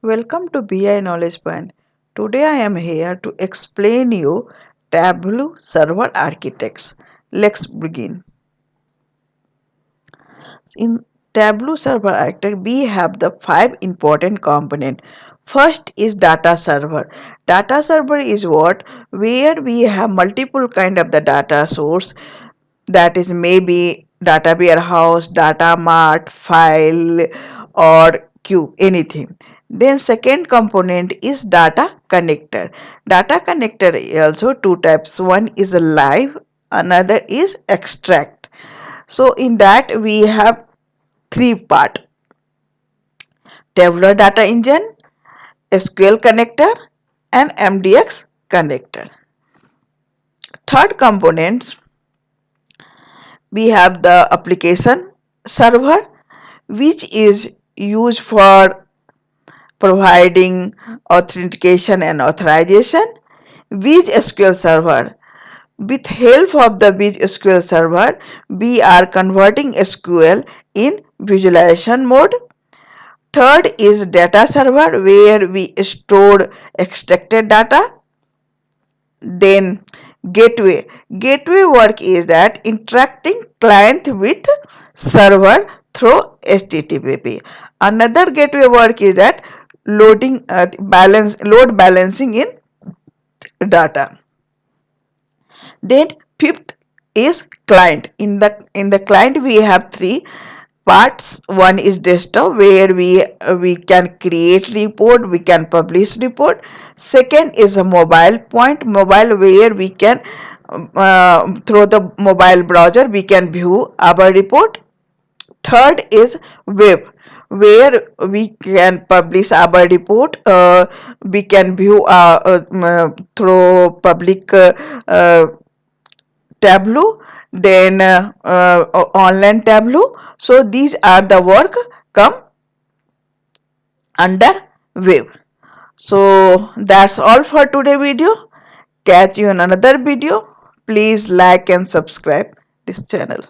Welcome to BI Knowledge Point. Today I am here to explain you Tableau server architects. Let's begin. In Tableau server architect, we have the five important components. First is data server. Data server is what where we have multiple kind of the data source, that is maybe data warehouse, data mart, file or queue, anything. Then second component is data connector. Data connector is also two types. One is a live, another is extract. So in that we have three part: Tableau data engine, SQL connector and MDX connector. Third component, we have the application server, which is used for providing authentication and authorization. With SQL server, with help of the Biz SQL server, we are converting SQL in visualization mode. Third is data server, where we stored extracted data. Then gateway work is that interacting client with server through HTTP. Another gateway work is that load balancing in data. Then fifth is client. In the client we have three parts. One is desktop, where we can create report, we can publish report. Second is a mobile, where we can through the mobile browser we can view our report. Third is web, where we can publish our report, we can view through public Tableau, then online Tableau. So these are the work come under web. So that's all for today video. Catch you in another video. Please like and subscribe this channel.